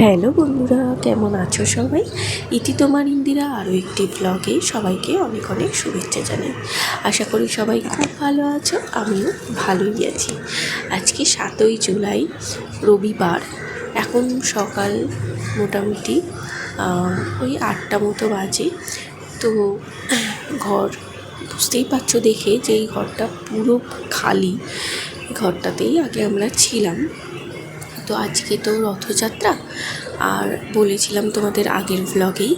Hello বন্ধুরা, কেমন আছো সবাই? ইতি তোমার ইন্দিরা আরও একটি ব্লগে সবাইকে অনেক অনেক শুভেচ্ছা জানাই। আশা করি সবাই খুব ভালো আছো, আমিও ভালোই আছি। আজকে 7ই জুলাই, রবিবার। এখন সকাল মোটামুটি ওই 8টা মতো বাজে। তো ঘর বুঝতেই পারছো দেখে যে এই ঘরটা পুরো খালি। ঘরটাতেই আগে আমরা ছিলাম। তো আজকে তো রথযাত্রা, আর বলেছিলাম তোমাদের আগের ব্লগেই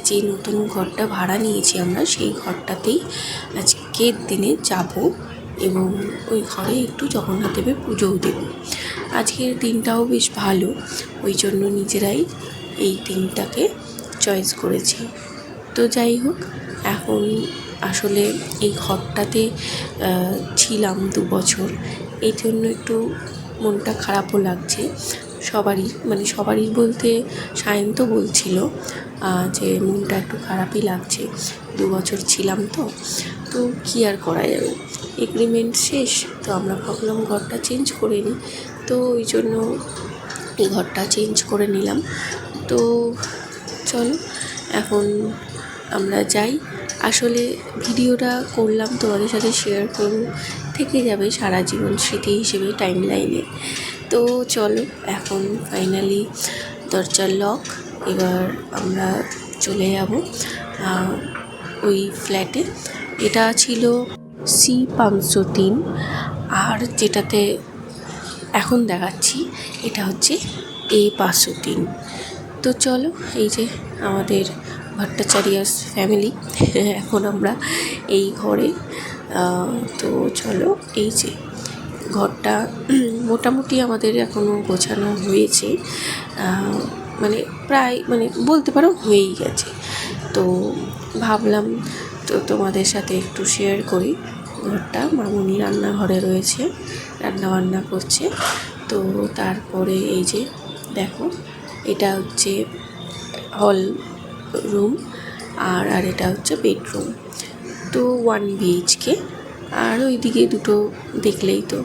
যে নতুন ঘরটা ভাড়া নিয়েছি আমরা, সেই ঘরটাতেই আজকের দিনে যাব এবং ওই ঘরে একটু জগন্নাথ দেবের পুজোও দেব। আজকের দিনটাও বেশ ভালো, ওই জন্য নিজেরাই এই দিনটাকে চয়েস করেছি। তো যাই হোক, এখন আসলে এই ঘরটাতে ছিলাম 2 বছর, এই জন্য একটু মনটা খারাপও লাগছে সবারই বলতে সায়ন্ত বলছিল যে মনটা একটু খারাপই লাগছে, 2 বছর ছিলাম তো কী আর করা যাবে, এগ্রিমেন্ট শেষ। তো আমরা ভাবলাম ঘরটা চেঞ্জ করে নিই, তো ওই জন্য এই ঘরটা চেঞ্জ করে নিলাম। তো চলো এখন আমরা যাই। আসলে ভিডিওটা করলাম তোমাদের সাথে শেয়ার করব, থেকে যাবে সারা জীবন স্মৃতি হিসেবে টাইম লাইনে। তো চলো, এখন ফাইনালি দরজার লক, এবার আমরা চলে যাব ওই ফ্ল্যাটে। এটা ছিল C503, আর যেটাতে এখন দেখাচ্ছি এটা হচ্ছে A503। তো চলো, এই যে আমাদের ভট্টাচারিয়াস ফ্যামিলি, এখন আমরা এই ঘরে। তো চলো, এই যে ঘরটা মোটামুটি আমাদের এখনও গোছানো হয়েছে, মানে প্রায় বলতে পারো হয়েই গেছে। তো ভাবলাম তো তোমাদের সাথে একটু শেয়ার করি। ঘরটা মামুনি রান্নাঘরে রয়েছে, রান্নাবান্না করছে। তো তারপরে এই যে দেখো, এটা হচ্ছে হল রুম, আর এটা হচ্ছে বেডরুম। তো 1 BHK, আর ওইদিকে দুটো দেখলেই তো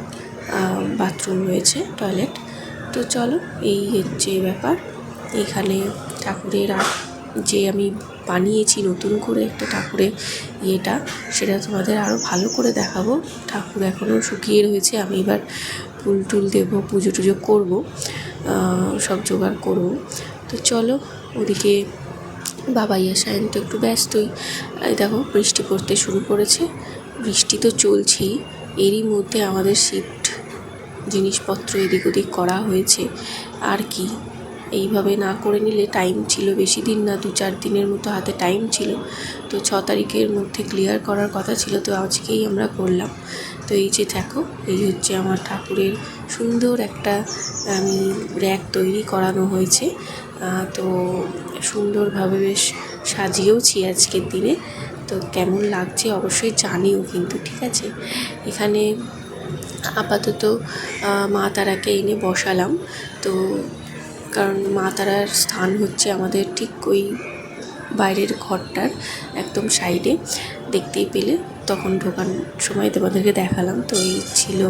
বাথরুম রয়েছে, টয়লেট। তো চলো, এই হচ্ছে ব্যাপার। এখানে ঠাকুরের যে আমি বানিয়েছি নতুন করে একটা ঠাকুরের ইয়েটা, সেটা তোমাদের আরও ভালো করে দেখাবো। ঠাকুর এখনও শুকিয়ে রয়েছে, আমি এবার ফুল টুল দেবো, পুজো টুজো করবো, সব জোগাড় করবো। তো চলো, ওদিকে বাবাইয়া সায়ন্ত একটু ব্যস্তই। দেখো, বৃষ্টি পড়তে শুরু করেছে। বৃষ্টি তো চলছেই, এরই মধ্যে আমাদের শিফট জিনিসপত্র এদিক ওদিক করা হয়েছে। আর কি, এইভাবে না করে নিলে, টাইম ছিল বেশি দিন না, 2-4 দিনের মতো হাতে টাইম ছিল। তো 6 তারিখের মধ্যে ক্লিয়ার করার কথা ছিল, তো আজকেই আমরা করলাম। তো এই যে দেখো, এই হচ্ছে আমার ঠাকুরের সুন্দর একটা আমি র্যাক তৈরি করানো হয়েছে। তো সুন্দরভাবে বেশ সাজিয়েওছি আজকের দিনে। তো কেমন লাগছে অবশ্যই জানিও কিন্তু, ঠিক আছে? এখানে আপাতত মা তারাকে এনে বসালাম। তো কারণ মা তারার স্থান হচ্ছে আমাদের ঠিক ওই বাইরের ঘরটার একদম সাইডে, দেখতেই পেলে তখন ঢোকার সময় তোমাদেরকে দেখালাম। তো এই ছিল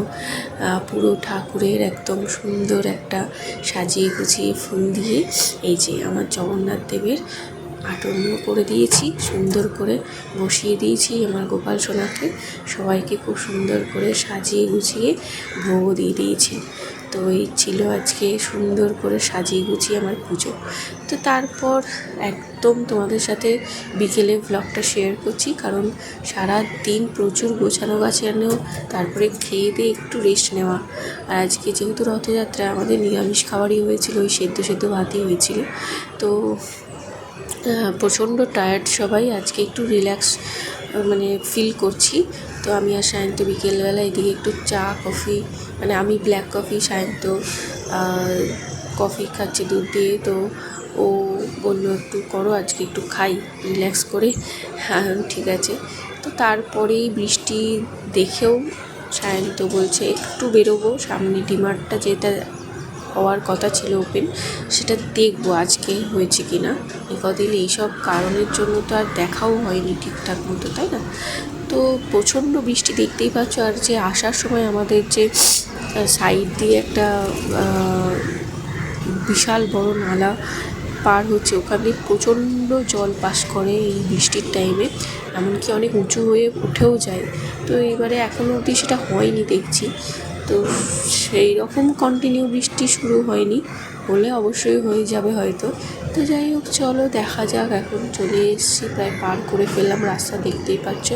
পুরো ঠাকুরের একদম সুন্দর একটা সাজিয়ে গুছিয়ে ফুল দিয়ে এই যে আমার জগন্নাথ দেবের আটন্ন করে দিয়েছি, সুন্দর করে বসিয়ে দিয়েছি আমার গোপাল সোনাকে। সবাইকে খুব সুন্দর করে সাজিয়ে গুছিয়ে ভোগও দিয়ে দিয়েছি। তো এই ছিল আজকে সুন্দর করে সাজিয়ে গুছিয়ে আমার পুজো। তো তারপর একদম তোমাদের সাথে বিকেলে ব্লগটা শেয়ার করছি, কারণ সারা দিন প্রচুর গোছানো গাছানো, তারপরে খেয়ে দিয়ে একটু রেস্ট নেওয়া। আর আজকে যেহেতু রথযাত্রা, আমাদের নিরামিষ খাবারই হয়েছিল, ওই সেদ্ধ ভাতই হয়েছিল। তো প্রচণ্ড টায়ার্ড সবাই, আজকে একটু রিল্যাক্স ফিল করছি। তো আমি আর সায়ন্ত বিকেলবেলা এদিকে একটু চা কফি, আমি ব্ল্যাক কফি, সায়ন্ত কফি খাচ্ছে দুধ দিয়ে। তো ও বললো একটু করো, আজকে একটু খাই রিল্যাক্স করে। হ্যাঁ, ঠিক আছে। তো তারপরেই বৃষ্টি দেখেও সায়ন্ত বলছে একটু বেরোবো, সামনে ডিমার্টটা যেটা হওয়ার কথা ছিল ওপেন, সেটা দেখবো আজকে হয়েছে কি না। কদিন এইসব কারণের জন্য তো আর দেখাও হয়নি ঠিকঠাক মতো, তাই না? তো প্রচণ্ড বৃষ্টি দেখতেই পাচ্ছ। আর যে আসার সময় আমাদের যে সাইড দিয়ে একটা বিশাল বড় নালা পার হচ্ছে, ওখানে প্রচণ্ড জল পাস করে এই বৃষ্টির টাইমে, এমনকি অনেক উঁচু হয়ে উঠেও যায়। তো এবারে এখনও অবধি সেটা হয়নি দেখছি, তো সেই রকম কন্টিনিউ বৃষ্টি শুরু হয়নি, হলে অবশ্যই হয়ে যাবে হয়তো। তো যাই হোক, চলো দেখা যাক। এখন চলে এসেছি, প্রায় পার করে ফেললাম রাস্তা, দেখতেই পাচ্ছ।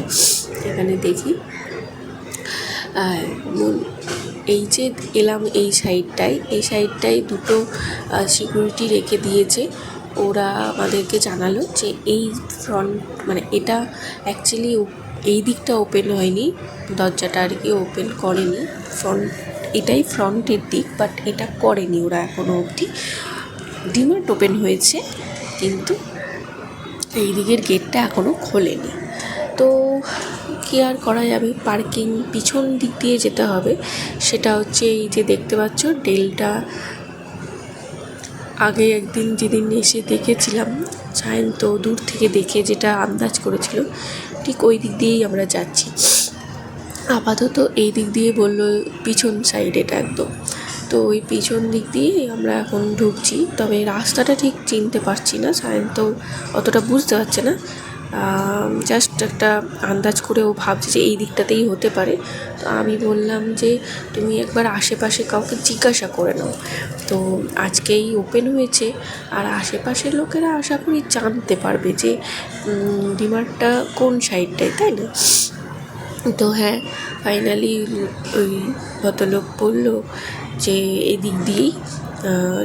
এখানে দেখি এই যে এলাম এই সাইডটায় দুটো সিকিউরিটি রেখে দিয়েছে। ওরা আমাদেরকে জানালো যে এই ফ্রন্ট মানে এটা অ্যাকচুয়ালি এই দিকটা ওপেন হয়নি, দরজাটা আর কি ওপেন করেনি। এটাই ফ্রন্টের দিক, বাট এটা করেনি ওরা এখনও অবধি। ডিমার্ট ওপেন হয়েছে, কিন্তু এই দিকের গেটটা এখনও খোলেনি। তো কী আর করা যাবে, পার্কিং পিছন দিক দিয়ে যেতে হবে। সেটা হচ্ছে এই যে দেখতে পাচ্ছ ডেলটা, আগে একদিন যেদিন এসে দেখেছিলাম তো দূর থেকে দেখে যেটা আন্দাজ করেছিল, ঠিক ওই দিক দিয়েই আমরা যাচ্ছি। আপাতত এই দিক দিয়ে বললো পিছন সাইড এটা একদম, তো ওই পিছন দিক দিয়েই আমরা এখন ঢুকছি। তবে রাস্তাটা ঠিক চিনতে পারছি না, তো অতটা বুঝতে পারছে না, জাস্ট একটা আন্দাজ করে ও ভাবছে যে এই দিকটাতেই হতে পারে। তো আমি বললাম যে তুমি একবার আশেপাশে কাউকে জিজ্ঞাসা করে নাও। তো আজকেই ওপেন হয়েছে, আর আশেপাশের লোকেরা আশা করি জানতে পারবে যে ডিমার্টটা কোন সাইডটায়, তাই না? তো হ্যাঁ, ফাইনালি ওই ভদ্রলোক বলল যে এদিক দিয়েই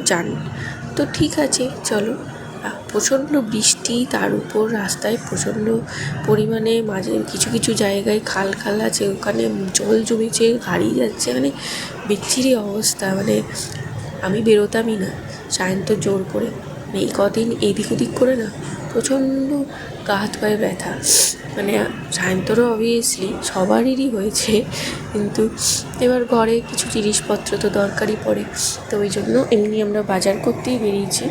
যান। তো ঠিক আছে, চলো। প্রচণ্ড বৃষ্টি, তার উপর রাস্তায় প্রচণ্ড পরিমাণে মাঝে কিছু কিছু জায়গায় খাল আছে, ওখানে জল জমেছে, গাড়ি যাচ্ছে, মানে বিচ্ছিরি অবস্থা। মানে আমি বেরোতামই না, তো জোর করে, মানে এই কদিন এদিক ওদিক করে না প্রচণ্ড গা হাত পায়ে ব্যথা। মানে সায়ন্তরও অবভিয়াসলি সবারই হয়েছে, কিন্তু এবার ঘরে কিছু জিনিসপত্র তো দরকারই পড়ে। তো ওই জন্য এমনি আমরা বাজার করতেই বেরিয়েছি।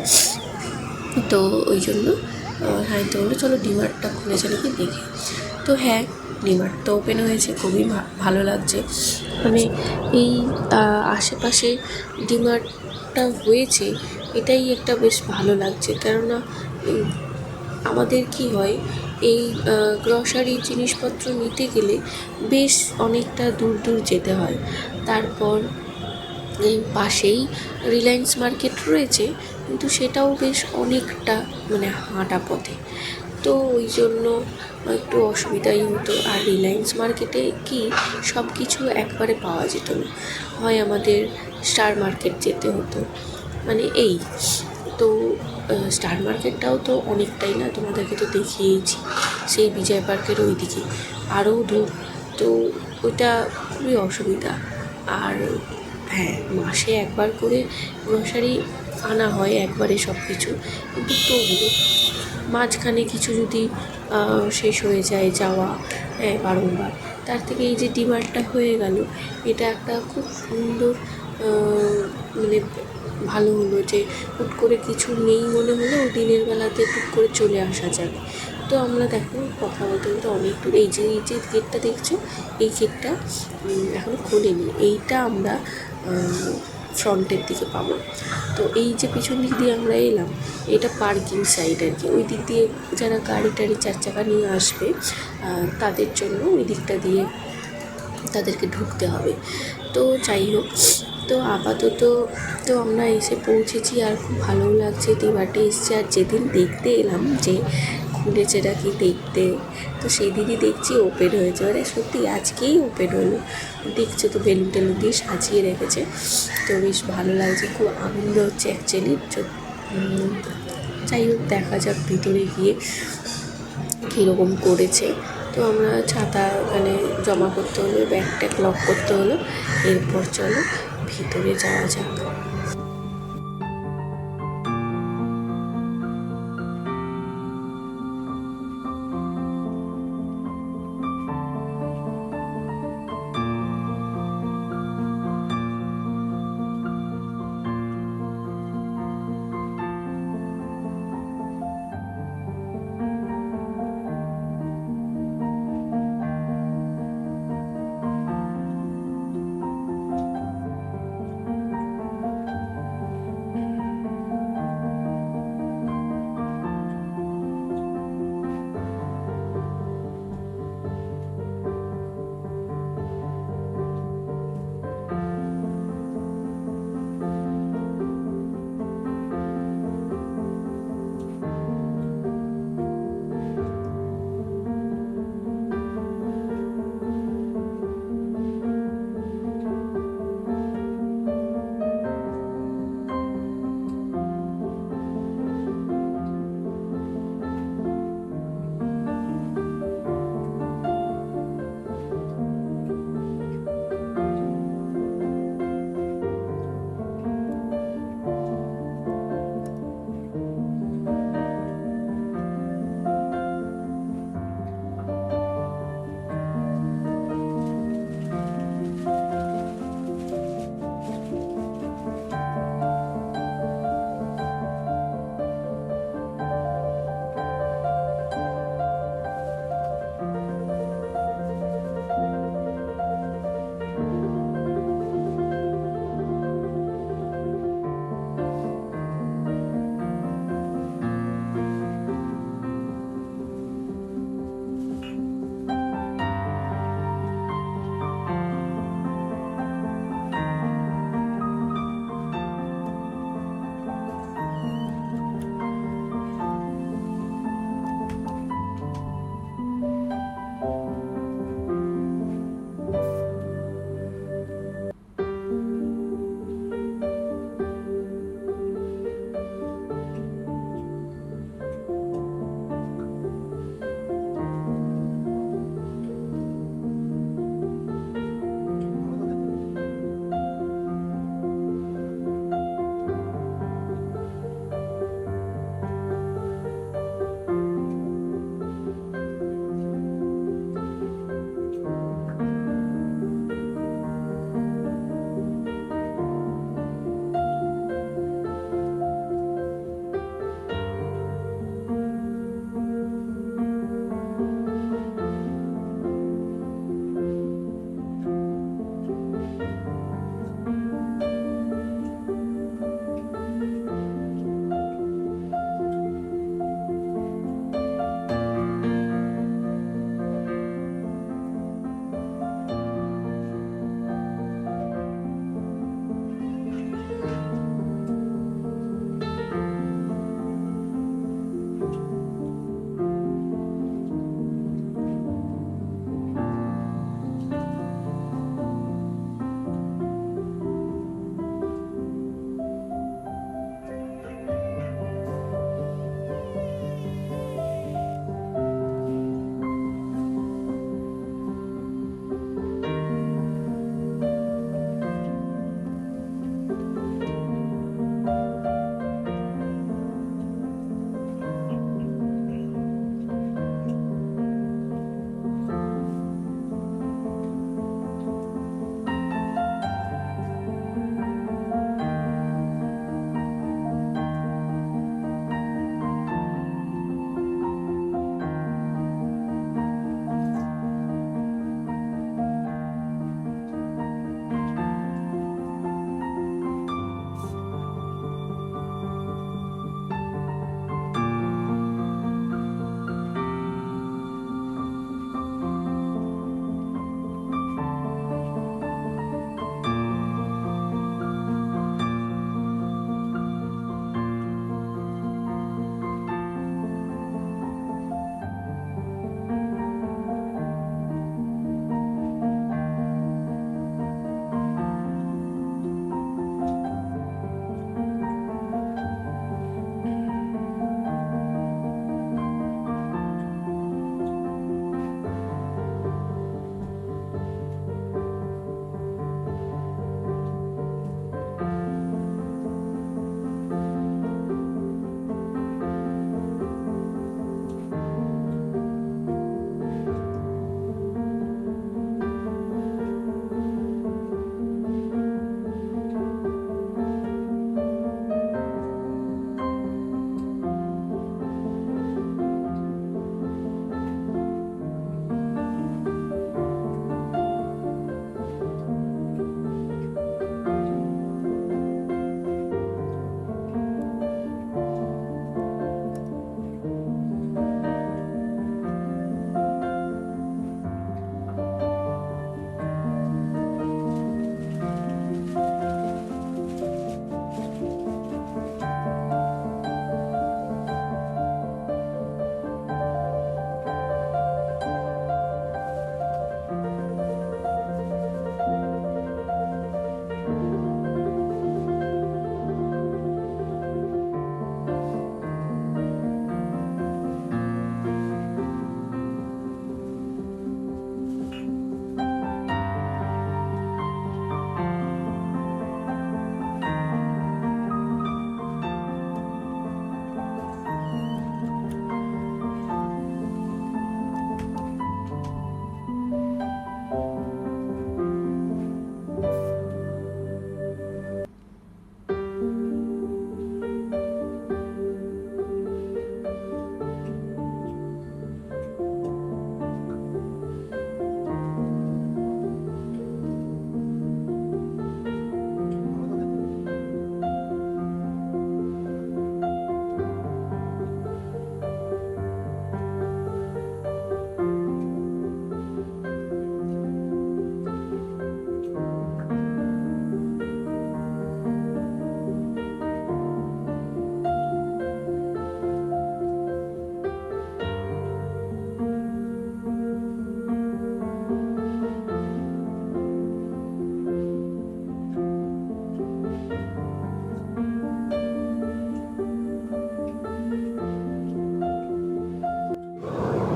তো ওই জন্য সায়ন্ত বললো চলো ডিমার্টটা খুলেছে নাকি দেখি। তো হ্যাঁ, ডিমার্ট তো ওপেন হয়েছে, খুবই ভালো লাগছে। মানে এই আশেপাশে ডিমার্টটা হয়েছে, এটাই একটা বেশ ভালো লাগছে। কেননা আমাদের কি হয়, এই গ্রসারি জিনিসপত্র নিতে গেলে বেশ অনেকটা দূর যেতে হয়। তারপর এই পাশেই রিলায়েন্স মার্কেট রয়েছে, কিন্তু সেটাও বেশ অনেকটা মানে হাঁটা পথে। তো ওই জন্য একটু অসুবিধাই হতো। আর রিলায়েন্স মার্কেটে কি সব কিছু একবারে পাওয়া যেত না, হয় আমাদের স্টার মার্কেট যেতে হতো, মানে এই। তো স্টার মার্কেটটাও তো অনেকটাই না, তোমাদেরকে তো দেখিয়েছি, সেই বিজয় পার্কের ওই দিকে আরও দূর। তো ওইটা খুবই অসুবিধা। আর হ্যাঁ, মাসে একবার করে গ্রসারি আনা হয় একবারে সব কিছু, কিন্তু তবুও মাঝখানে কিছু যদি শেষ হয়ে যায় যাওয়া বারংবার, তার থেকে এই যে ডিমার্টটা হয়ে গেল, এটা একটা খুব সুন্দর মানে ভালো হলো যে হুট করে কিছু নেই মনে হলেও দিনের বেলাতে হুট করে চলে আসা যাবে। তো আমরা দেখো কথা বলতে বলতে অনেক দূর, এই যে গেটটা দেখছো, এই গেটটা এখনও খোলেনি, এইটা আমরা ফ্রন্টের দিকে পাবো। তো এই যে পিছন দিক দিয়ে আমরা এলাম, এটা পার্কিং সাইড আর কি। ওই দিক দিয়ে যারা গাড়ি টাড়ি 4 চাকা নিয়ে আসবে তাদের জন্য ওই দিকটা দিয়ে তাদেরকে ঢুকতে হবে। তো যাই হোক, তো আপাতত তো আমরা এসে পৌঁছেছি, আর খুব ভালোও লাগছে। ডিমার্টে এসেছি, আর যেদিন দেখতে এলাম যে খুলেছে নাকি দেখতে, তো সেদিনই দেখছি ওপেন হয়েছে। মানে সত্যি আজকেই ওপেন হলো, দেখছো তো বেলুন টেলুন দিয়ে সাজিয়ে রেখেছে। তো বেশ ভালো লাগছে, খুব আনন্দ হচ্ছে অ্যাকচুয়ালি। যাই হোক, দেখা যাক ভিতরে গিয়ে কীরকম করেছে। তো আমরা ছাতা ওখানে জমা করতে হলো, ব্যাগ ট্যাগ লক করতে হলো, এরপর চলো ভিতরে যাওয়া যাক।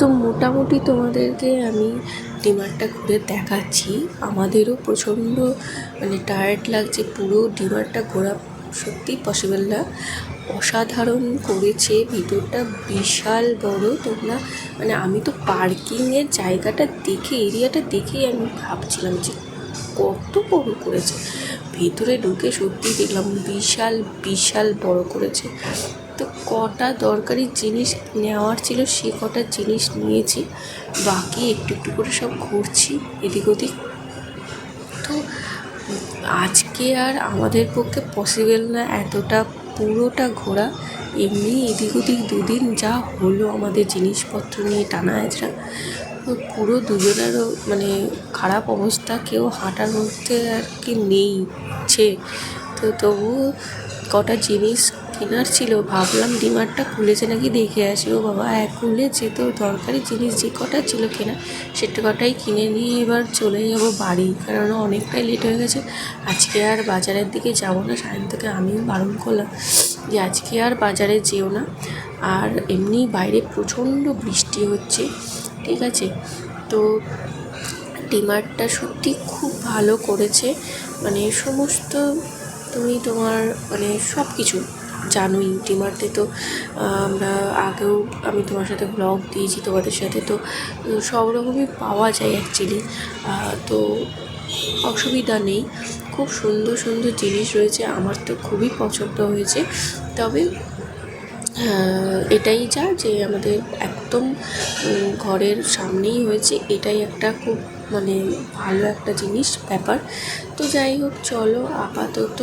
তো মোটামুটি তোমাদেরকে আমি ডিমারটা ঘুরে দেখাচ্ছি। আমাদেরও প্রচণ্ড মানে টায়ার্ড লাগছে, পুরো ডিমারটা ঘোরা সত্যি পসিবল না। অসাধারণ করেছে, ভিতরটা বিশাল বড়। তোমরা মানে আমি তো পার্কিংয়ের জায়গাটা দেখে, এরিয়াটা দেখেই আমি ভাবছিলাম যে কত বড় করেছে। ভেতরে ঢুকে সত্যি দেখলাম বিশাল বিশাল বড় করেছে। তো কটা দরকারি জিনিস নেওয়ার ছিল সে কটা জিনিস নিয়েছি, বাকি একটু একটু করে সব ঘুরছি এদিক ওদিক। তো আজকে আর আমাদের পক্ষে পসিবল না এতটা পুরোটা ঘোরা। এমনি এদিক ওদিক দুদিন যা হলো আমাদের জিনিসপত্র নিয়ে টানা হেঁচড়া, পুরো দুজনেরও মানে খারাপ অবস্থা, কেউ হাঁটার মধ্যে আর কি নেইছে। তো তবুও কটা জিনিস কেনার ছিল, ভাবলাম ডিমার্টটা খুলেছে নাকি দেখে আসি। ও বাবা, খুলেছে তো। দরকারি জিনিস যে কটা ছিল কেনা সেটা কটাই কিনে নিয়ে এবার চলে যাব বাড়ি, কারণ অনেকটাই লেট হয়ে গেছে। আজকে আর বাজারের দিকে যাব না। সায়ন্তকে আমিও বারণ করলাম যে আজকে আর বাজারে যেও না। আর এমনি বাইরে প্রচণ্ড বৃষ্টি হচ্ছে, ঠিক আছে। তো ডিমার্টটা সত্যি খুব ভালো করেছে, মানে সমস্ত তুমি তোমার মানে সব কিছু জানোই। ডিমার্টে তো আমরা আগেও আমি তোমার সাথে ব্লগ দিয়েছি, তোমাদের সাথে তো সব রকমই পাওয়া যায় অ্যাকচুয়ালি। তো অসুবিধা নেই, খুব সুন্দর সুন্দর জিনিস রয়েছে, আমার তো খুবই পছন্দ হয়েছে। তবে এটাই যা যে আমাদের একদম ঘরের সামনেই হয়েছে, এটাই একটা খুব মানে ভালো একটা জিনিস ব্যাপার। তো যাই হোক, চলো আপাতত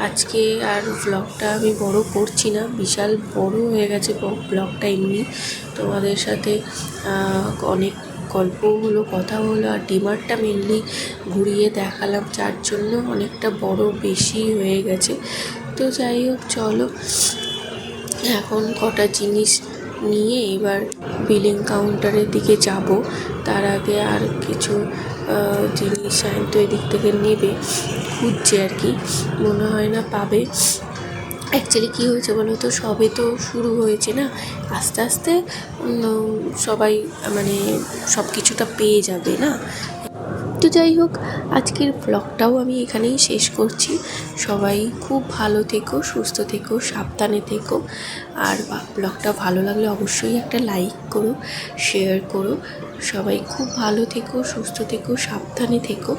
আজকে আর ব্লগটা আমি বড় করছি না, বিশাল বড় হয়ে গেছে ব্লগটা। এমনি তোমাদের সাথে অনেক গল্প হলো, কথা হলো, আর ডিমার্টটা মেনলি ঘুরিয়ে দেখালাম, যার জন্য অনেকটা বড় বেশি হয়ে গেছে। তো যাই হোক, চলো এখন কটা জিনিস নিয়ে এবার বিলিং কাউন্টারের দিকে যাব। তার আগে আর কিছু জিনিস সায়ন্ত এদিক থেকে নেবে, খুঁজছে আর কি, মনে হয় না পাবে। অ্যাকচুয়ালি কী হয়েছে বলো তো, সবে তো শুরু হয়েছে না, আস্তে আস্তে সবাই মানে সব কিছুটা পেয়ে যাবে না। তো যাই হোক, আজকের ব্লগটাও আমি এখানেই শেষ করছি। সবাই খুব ভালো থেকো, সুস্থ থেকো, সাবধানে থেকো। আর ব্লগটা ভালো লাগলে অবশ্যই একটা লাইক করো, শেয়ার করো। সবাই খুব ভালো থেকো, সুস্থ থেকো, সাবধানে থেকো।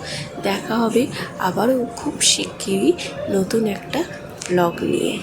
দেখা হবে আবারও খুব শিগগিরই নতুন একটা ব্লগ নিয়ে।